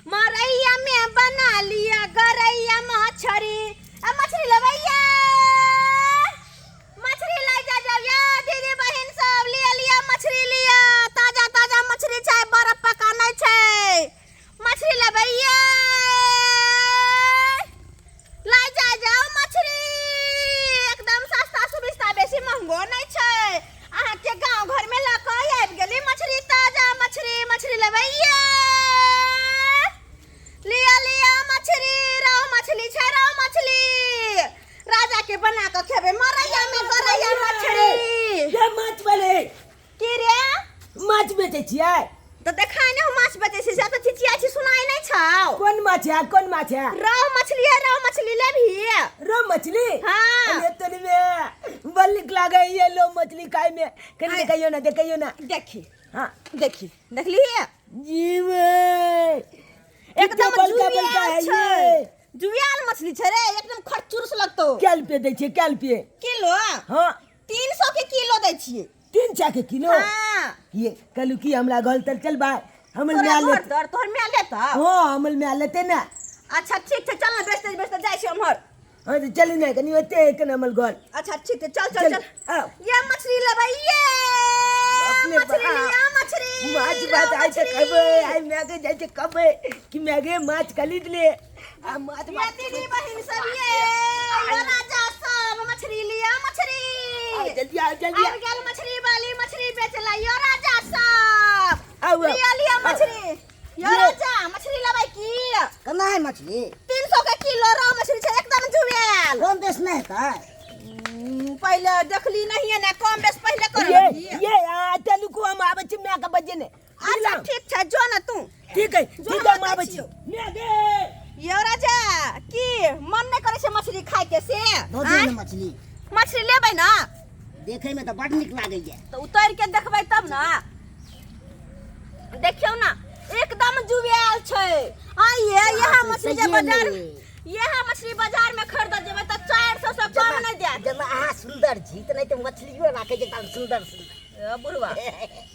मरैया में बना लिया गरैया मछरी। मछली लबैया, मछली ला जा या दीदी बहन सब ले लिया मछली लिया। ताजा ताजा मछली छै, बर्फ पकाना छै। मछली लबैया ला जाओ मछली, एकदम सस्ता सुविस्ता, बेसी महंगो नहीं छै। अहाँ के गांव घर में लक आबि गेली मछली, ताजा मछली। मछली लबैया लिया लिया मछली, रोहु मछली छै, रोहु मछली राजा के बना के खेबे। मरैया में गरैया मछली। ये माछ वाले की रे माछ बेचे छियै? तो देखाय ने माछ बेचे छी, से तो चिचिया छी, सुनाई नहीं छौ। कौन माछ है? कौन माछ है? रोहु मछली है, रोहु मछली लेबही? रो मछली? हाँ। अरे तोरी में बल निक लागे ये लो मछली खाए में। कनी देखियो ना, देखियो ना। देखी हां देखी, देखली जीवे एकदम बलका है ये। जुयाल मछली छै रे, एकदम खरचुरस लगतो। क्या रुपये दै छियै? क्या रुपये किलो? हाँ 300 के किलो दै छियै। 300 के किलो? हाँ। ये कहलू की हमरा घर तर चल बा, हमल में तोरा ले। घर तर तोहर में लेता? हां हमल में लेते ना। अच्छा ठीक छै, चल ना, बेचते बेचते जाय छी हमर। हां तो चली ना, कनी ओते एक हमल घर। अच्छा ठीक है, चल चल चल। आओ। ये मछली लेबै, ये अपने मछली लिया मछली। माछ बात आइ से कहबे, आइ मैगे जाय छै कहबे कि मैगे माछ खरीद ले। आ माछ ये दीदी बहन सब, ये राजा सब मछली लिया मछली। जल्दी आ जल्दी। आबि गेल मछली वाली, मछली बेचला यो राजा सब। आओ लिया लिया मछली। यो राजा मछली लेबै की? केना है मछली? 300 के किलो रोहु मछली छै, एकदम जुवेल। कम बेस नहीं है? पहले देखली नहीं है ना, कम बेस पहले कर ये आ चलू को हम आबै छी मैं के बजे ने। अच्छा ठीक छै, जो ना तू। ठीक है, जो ठीक है हम हम आबै आबै छी। छियौ। मैगे यो राजा की मन नहीं करे छै मछली खाय के से? दो दे ना मछली। मछली लेबै ना देखे में तो बड़ निक लागे है। तो उतर के देखबै तब ना। देखियो ना एकदम जुवेल छै। आइए यहाँ मछली के बाजार, यहाँ मछली बाजार में खरीद जेबै त 400 से कम नहीं देत। जब अहाँ सुंदर छी त नहीं तो मछलियो राखे जे एकदम सुंदर सुंदर। बुढ़वा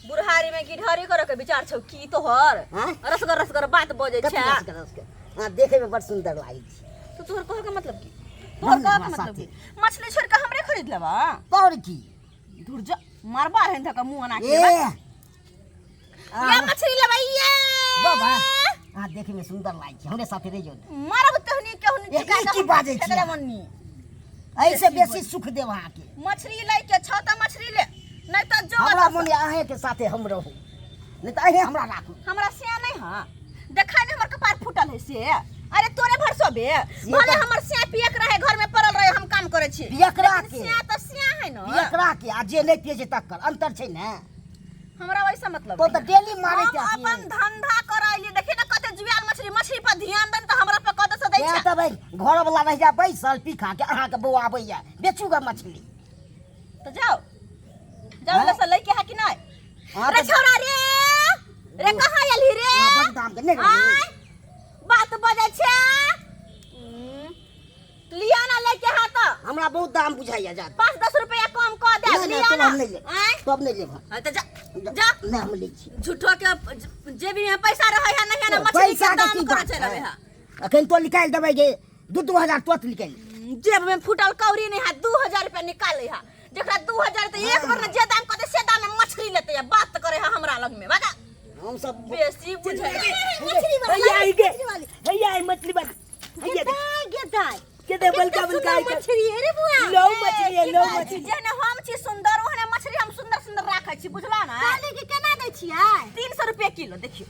बुढ़ारी में गिढ़ारी करे के विचार छौ की तोहर? हाँ? रसगर बात बजे छै। हां देखे में बड़ सुंदर लागे छी। तो तोहर कहे के मतलब की? तोहर कहे के मतलब की? मछली छोड़ के हमरे खरीद लेबा? और की? दूर जा, मारबा है धका मुंह अना के। ए ये मछली लेबै ये। बाबा हां देखे में सुंदर लागे छी, हमरे साथे रह जो। मारब तहनी केहनी ए, की बाजै छी? ठेकले मन्नी। ऐसे बेसी सुख देव अहाँ के। मछली लै के छ त मछली ले, नहीं त जो। हमरा मन अहाँ के साथे हम रहू, नहीं तो अहे हमरा राखू। हमरा से नहीं हां, देखा ने हमर कपार फूटल है से। अरे तोरे भरसो बे, भले हमर से पियक रहे, घर में पड़ल रहे, हम काम करे छी। पियकरा के से त से है न। पियकरा के आ जे नहीं पिए छै तकर अंतर छै ने। हमरा वैसा मतलब तो डेली मारे हम के आती अपन धंधा करैली। देखी ना कते जुआल मछली, मछली पर ध्यान देन त हमरा पर कत से दै या छै। त भाई घर वाला रह जा बैसल पीखा के अहाँ के बौआ आबैया बेचूगा मछली। तो जाओ जाओ, ले से लेके है कि नहीं? हाँ, रे तो- छोरा रे कहाँ आयली रे? बड़ दाम के नहीं आय बात बजे छै। लिया ना लेके है तो हमरा बहुत दाम बुझाइया जा। 5-10 रुपया कम क दे। नहीं, लिया तब ना हम नहीं ले, आय तब नहीं लेब। हाँ, तो जा जा। नहीं हम ले छी। झूठो के जेबी में पैसा रहे है नहीं है ना, मछली पैसा के के दाम की करे बात छै रहे है? है। अखन तो निकाल देबै जे 2-2 हजार तुरंत निकाल। जेब में फूटल कौड़ी नहीं है, 2000 रुपया निकाले है। जेकरा 2000 तो एक बार ना जे दाम कहते से दाम में मछली लेते है। बात करे है हमरा लग में भागा। हम सब बेसी बुझे मछली वाली भैया आई मछली वाली भैया गेदाई के दे बलका बलका मछली है रे बुआ। लो मछली है, लो मछली। जेने हम छी सुंदर, ओहने मछली हम सुंदर सुंदर राखै छी, बुझला ना? काली के केना दै छियै? 300 रुपया किलो। देखियो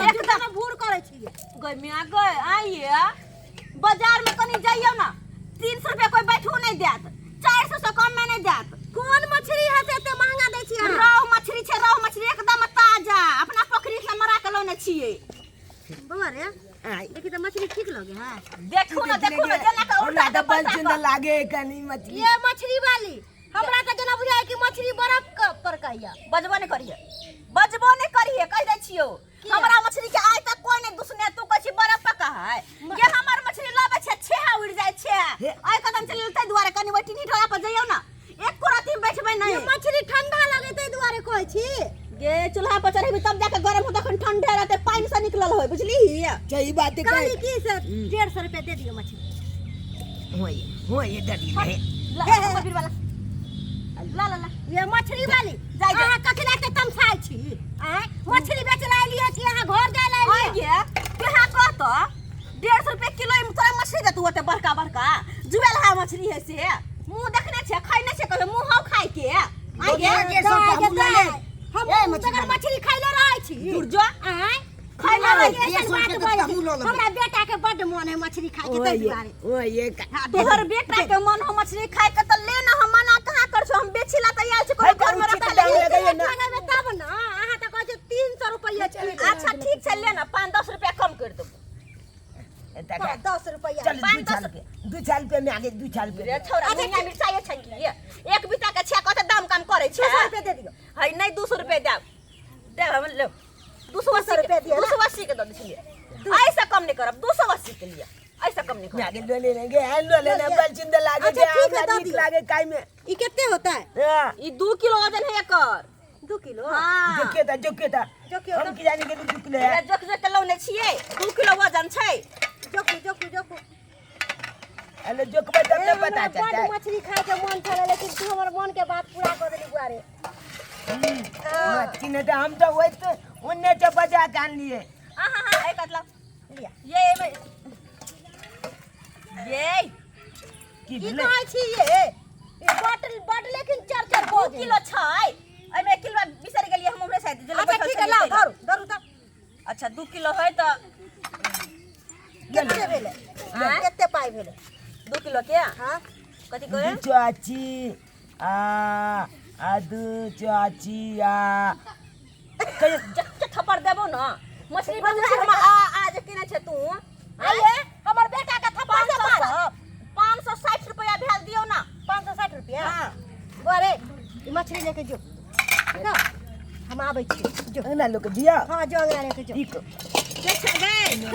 एकदम भूर करे छी। गय मिया गय आइए बाजार में कनी जाइयो ना, 300 रुपया कोई बैठू नहीं देत, 400 से कम में नहीं देत। कौन मछली है से एते महंगा दै छियै? रोहु मछली छै, रोहु मछली एकदम ताजा, अपना पोखरी से मरा के लौने छियै। बुआ रे देखी तो मछली ठीक लगे है। देखू ना जना का उल्टा हमरा डबल सुंदर लागे कनी मछली। ये मछली वाली हमरा का जना बुझाय कि मछली बर्फ पर कहिया। बजबो नहीं करिए, बजबो नहीं करिए, कह दे छियो। हमरा मछली के आइ तक कोई नहीं दुसने, तू कछि बर्फ पर का है? ये हमर मछली लाबे छै, छेहा उड़ जाय छै। आइ कदम चलल तै दुआरे कनी बैठी नी ढोला पर जइयो ना, एक कोराती में बैठबै नहीं। ये मछली ठंडा लगे तै दुआरे कहै छी। गे चूल्हा पर चढ़ेबी तब जाके गरम हो, तखन ठंडे रहते, पानी से निकलल होय, बुझली? सही बात है काली की से 150 रुपया दे दियो मछली हो ये डरी है मछली वाला ला ला ला ये मछली वाली अहाँ कखला के तमसाई छी आय मछली बेचला लिए कि अहाँ घर जाय ला लिए ये केहा कहतो 150 रुपया किलो में तोरा मछली दे तू ओते बड़का बड़का जुएल है मछली है से मुंह देखने छे खाइ न छे कहे मुंह हाउ खाइ के आय गे हम तगर मछली खाइले रहै छी दूर जो आय खाइले रहै हमरा बेटा के बड मन है मछली खाइ के तै दुआरे ओ ये तोहर बेटा के मन हो मछली खाइ के त ले न हम मना कहां कर छो हम बेचिला त आयल छी घर में रखा ले तब न अहाँ त कहै छी 300 रुपया छै अच्छा ठीक छै ले न 5-10 रुपया कम कर देबो 10 रुपया चल 2 साल पे में आगे 2 साल पे रे छोरा महंगा मिर्चाई छै की एक बीता के छे कते दाम काम करे छै 200 रुपया दे दियो है नहीं 200 रुपया दे हम ले 280 रुपया दियो 280 के दे दिए ऐसा कम नहीं करब 280 के लिए ऐसा कम नहीं करब आगे ले लेंगे है लो लेना बल चिंदा लागे जे आगे लागे काई में ई कितने होता है ई 2 किलो वजन है एकर 2 किलो हां जोके था हम की जाने के 2 किलो है जोक के लौने छिए 2 किलो वजन छै जोक अरे जोक पे तब नहीं पता चलता है मछली खाए के मन करे लेकिन तू हमर मन के बात पूरा कर देली गुआरे मछली ने तो हम तो वही तो उन्ने से बजा के आन लिए हां एक मतलब लिया ये की कहै छी ये बॉटल लेकिन 4 किलो छै एमे 1 किलो बिसर गेलिए हम हमरे साथ अच्छा ठीक है लाओ धरू त अच्छा 2 किलो है त केते भेले केते पाई भेले 2 किलो के हां कथि कहे चाची आदू चाची जक थप्पड़ देबो न मछली बन हम आज किने छै तू आइए हमर बेटा के थप्पड़ से मार 560 रुपया भेज दियो ना 560 रुपया हां गोरे ई मछली लेके जो ना हम आबै छी जो ना लोग दिया हां जो अंगना लेके जो ठीक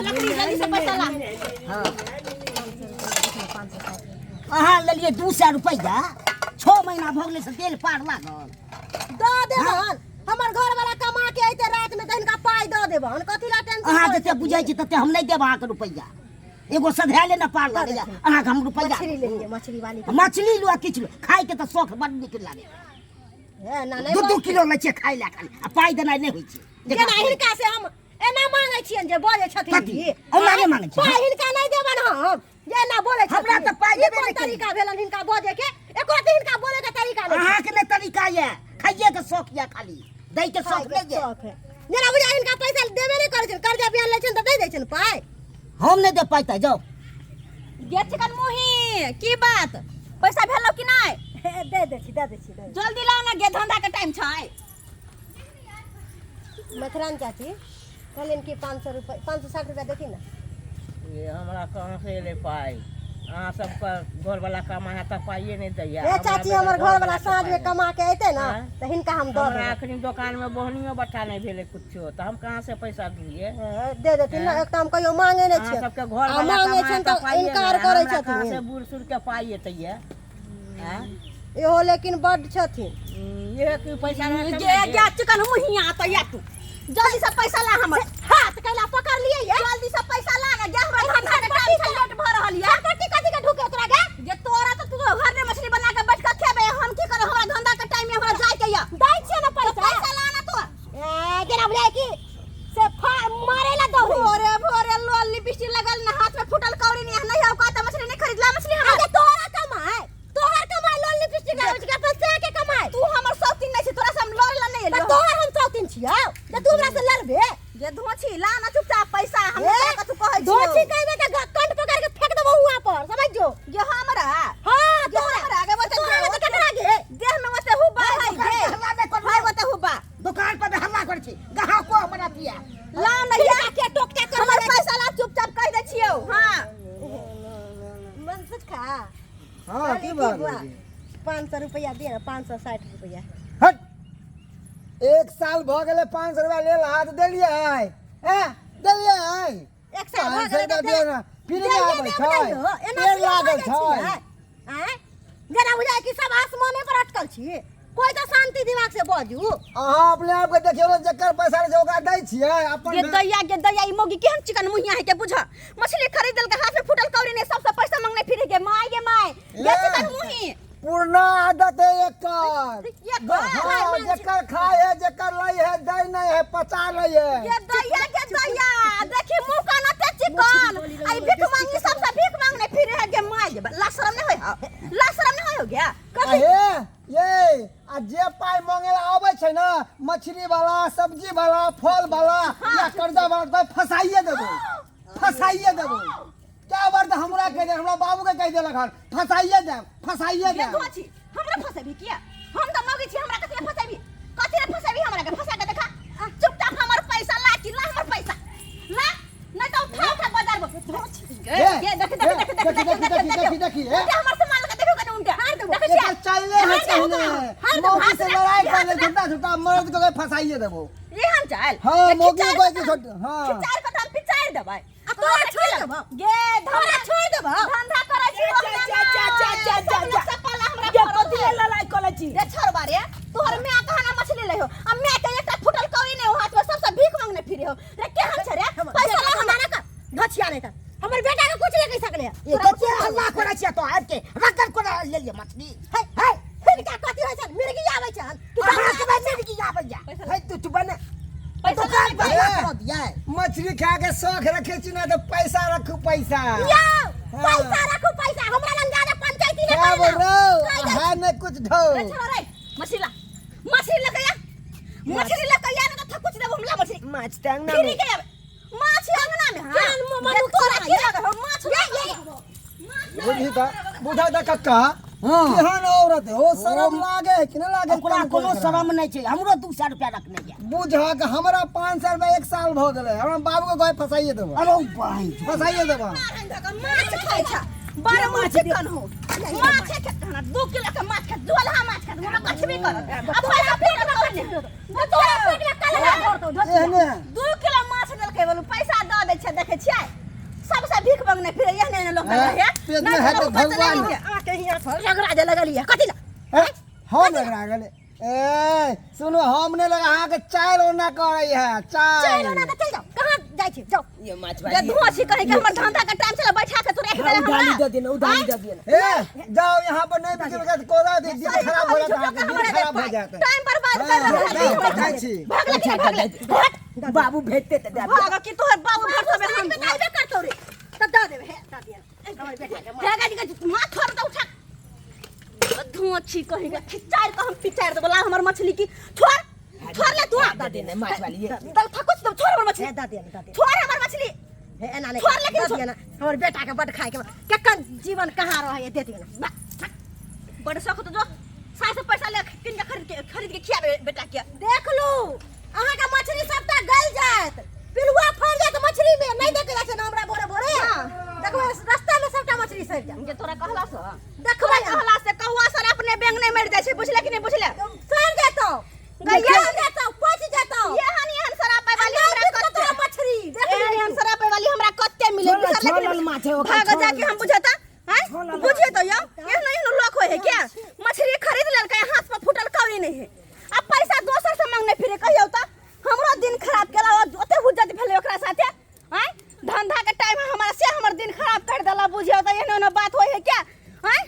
लकड़ी जल्दी से पैसा ला हां अहाँ लेलिए 200 रुपया 6 महीना भ गेलै से तेल पार लागल दो देबहन हमर घर वाला कमा के आइते रात में तहन का पाई दो देबहन कथि ला टेंशन अहाँ जते बुझाइ छी तते हम नहीं देब अहाँ के रुपया एगो सधैले न पार लागे अहाँ के हम रुपया मछली लेंगे मछली वाली मछली लो किछ लो खाइ के त शौक बड नीक लागे है ना नहीं 2 किलो लै छै खाइ ला खाली आ पाई देनाइ नहीं होइ छै जेना हिनका से हम एना मांगे छियन जे बोले छथिन कथि हमरा नहीं मांगे छी पाई हिनका नहीं देबन हम जे ना बोले छथिन हमरा त पाई देबे नहीं तरीका भेलन हिनका बोले के एको दिन हिनका बोले के तरीका नहीं अहाँ के ने तरीका ये खाइए के शौक या खाली दै के शौक नहीं ये जेना बुझा हिनका पैसा देबे नहीं करे छन कर्जा बियान लै छन त दे दै छन पाई हम नहीं दे पाइता जाओ गे चिकन मुही की बात पैसा भेलो कि नहीं दे दे छी जल्दी ला ना गे धंधा के टाइम छै मथरान चाची कहलन कि 500 रुपया 560 रुपया देती ना ये हमरा कहां से ले पाई अहाँ सबका घर वाला कमा है त पाइए नहीं दैया ए चाची हमर घर वाला साँझ में कमा के आइते ना त हिनका हम दो हमरा अखनी दुकान में बहनियो बट्टा नहीं भेले कुछो त हम कहां से पैसा दिए दे देती ना एक काम कहियो मांगे नहीं छै सबके घर वाला मांगे कमा छन त त इनकार करे कहां छथिन से बूढ़ सुर के पाइए तैया हैं इहो लेकिन बड छथिन ये कि पैसा गे चिकन मुहिया त या तू जल्दी से पैसा ला हमर हाथ कैला पकड़ लिए ये जल्दी से पैसा ला ना गे हमरा धंधा के टाइम से लेट भ रहल ये कथि के ढुके तोरा गे जे तोरा त तू घर में मछली बना के बैठ के खेबे हम की करे हमरा धंधा के टाइम में हमरा जाय के या दै छै ना पैसा ला ना तू जेना बुझाय की से मारे ला दो भोरे लोल लिपस्टिक लगल ना हाथ में फुटल कौड़ी नहीं हो का त मछली नहीं खरीद ला मछली हम तोरा कमाए तोहर कमाए लोल लिपस्टिक लगल के पैसा के कमाए तू हमर शौकीन नहीं छै तोरा से हम लोल ला नहीं ले तोहर हम शौकीन छियौ जे तू हमरा से लड़बे जे धोछी ला ना चुपचाप पैसा हम का तू कहै छी धोछी कहबे त कंठ पकड़ के फेंक देबो हुआ पर समझ जो जे हमरा हां जे हमरा आगे बता ककरा गे देह में मते हुबा है गे हाय मते हुबा दुकान पर हल्ला कर छी गहा को हमरा दिया ला नहीं के टोक के कर हमर पैसा ला चुपचाप कह दे छियौ हां मन सच खा हां की बात 500 रुपया दे ना 560 रुपया हट 1 साल भ गेले 500 रुपया ले हाथ देलिए हैं देलिए हैं एक साल भ गेले दे ना फिर ना आबै छै पेड़ लागल छै हैं जेना बुझाय कि सब आसमाने पर अटकल छी कोई तो शांति दिमाग से बाजू अहाँ अपने आप के देखियो जकर पैसा रे ओकरा दै छियै अपन ये दैया ई मोगी केहन चिकन मुहिया है के बुझ मछली खरीद दल के हाथ में फुटल कौड़ी ने सबसे पैसा मांगने फिरे के माय ये चिकन मुही पूर्ण आदत है एकर ये हाँ, जकर खाए है जकर लै है दै नहीं है पचा नहीं है ये दैया देखी मुंह काना ते चिकन आई भीख मांगी सबसे भीख मांगने फिरे है के माय लाशरम नहीं होय हो गया ये आ जे पाई मांगे आवे छै ना मछली वाला सब्जी वाला फल वाला या कर्जा वाला फसाइए देबो क्या बार तो हमरा कह दे हमरा बाबू के कह दे लखन फसाइए दे ये धोची हमरा फसेबी किया हम त मौगी छी हमरा कथि फसेबी हमरा के फसा के देखा चुपचाप हमर पैसा ला कि ला हमर पैसा ला नहीं तो उठा बाजार में ये देखी हमर से माल के देखो कने उनके देखे ये चले है कहने मौगी से लड़ाई कर ले झूठा मर्द को फसाइए देबो ये हम चाल हां मौगी को के छोड़ हां चार कथा पिचार देबै आ तोरा छोड़ देबो ये धंधा छोड़ देबो धंधा करे छी सपला हमरा के कथि लड़ाई करे छी रे छोड़बा रे तोहर मैं कहना मछली ले हो अब मैं के एकटा फुटल कौड़ी ने हाथ में सबसे भीख मांगने फिरे हो रे केहन छ रे पैसा ला हमारा का धछिया नहीं कर हमर बेटा के कुछ नहीं कह सकले ये कच्चे हल्ला करे छिया तो आज के रकम को ले लिया मछली है फिर क्या कथि होय छ मिर्गी आबै छ तू कहां से मिर्गी आबै जा है तू बने पैसा कर दिया है मछली खा के शौक रखे छी ना तो पैसा रखू पैसा पैसा रखू पैसा हमरा लंग जाने पंचायती ने क्या बोल रहे हो है न कुछ ढो रे छोरा रे मछली लगाया ना तो कुछ देबो हमला मछली माछ टांग ना फिर के माछ अंगना में हां तोरा की लगा माछ बुझा दा कक्का केहन औरत है ओ शर्म लागे है कि न लागे ओकरा कोनो शरम नहीं छै हमरो 200 रुपया रखने जा बुझा के हमरा 500 रुपया एक साल भ गेलै हमरा बाबू के गय फसाइए देबो अरे भाई फसाइए देबो माछ खाय छ बार माछ चिकन हो माछ के 2 किलो के माछ के जोलहा माछ के हमरा कुछ भी कर अब पैसा पेट में कर दे तोरा पेट में काला कर दो एहने 2 किलो माछ देल के बोलू पैसा द दे छै देखे छियै सबसे भीख मांगने फिर एहने लोग है पेट में है तो भगवान आके हिया पर झगड़ा जे लगलिए कथि ला हम लगा गेले ए सुनो हम ने लगा अहाँ के चाय ओना करे है चाय ओना के चल जाओ कहां जाय छी जाओ ये माछ ये धुआं छी कहे के हमर धंधा के टाइम चला बैठा के तू रख दे हमरा उधारी दे देना ए जाओ यहाँ पर नहीं बिके बगैर कोरा दे दिन खराब हो जाता है दिन खराब हो जाता है टाइम बर्बाद कर रहा है भाग बाबू भेजते त दे भाग कि तोहर बाबू घर से हम आइबे करतो रे त द देबे है द दिया हमर बेटा के गाड़ी के माथ थोड़ दे उठा धुआं छी कहे के खिचार के हम पिचार देबला हमर मछली की छोड़ ले तू द देना माछ वाली ये दल थकुच दे छोड़ हमर मछली द देना छोड़ हमर मछली हे एना ले छोड़ लेकिन द देना हमर बेटा के बड खाए के केकन जीवन कहां रहे दे देना बड़ शौक तो जो सास पैसा ले किन के खरीद के खियाबे बेटा के देख लो अहाँ के मछली सबटा गल जात पिलुआ फड़ जात मछली में नहीं देख जाय छै ना हमरा बोरे देखो रास्ता में सबटा मछली सड़ जा जे तोरा कहला से देखबै कहला से कौआ सर अपने बैंग नहीं मर जाय छै बुझले कि नहीं बुझले सड़ जातो गैया जातो पच जातो एहन सरापे वाली हमरा कत्ते मछली एहन सरापे वाली हमरा कत्ते मिले छोड़ल माछ है भाग जाके हम बुझाता हैं बुझिए तो यो एहन लोक होय है क्या मछली खरीद लेल के हाथ में फुटल कौड़ी नहीं है अब पैसा दोसर से मांगने फिरे कहियो त हमरो दिन खराब केला ओते हुज्जत भेले ओकरा साथे हैं धंधा के टाइम हमरा से हमर दिन खराब कर देला बुझियो त एहन बात होय है क्या हैं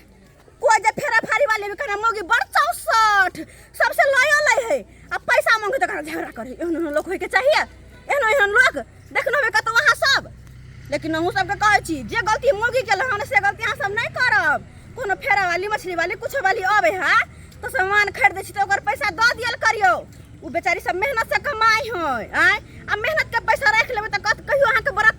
कोई जे फेरा फारी वाले भी कहना मोगी बड़ 64 सबसे लॉयल है अब पैसा मांगे तो झगड़ा करे एहन लोग होय के चाहिए एहन लोग देखनो बे कत वहां सब लेकिन हम सब के कहै छी जे गलती मोगी केल हन से गलती अहाँ सब नहीं करब कोनो फेरा वाली मछली वाली कुछ वाली आवे है तो सामान खरीद छी तो ओकर पैसा द दियल करियो उ बेचारी सब मेहनत से कमाई होय आ मेहनत के पैसा रख लेबे त कहियो अहाँ के बड़ा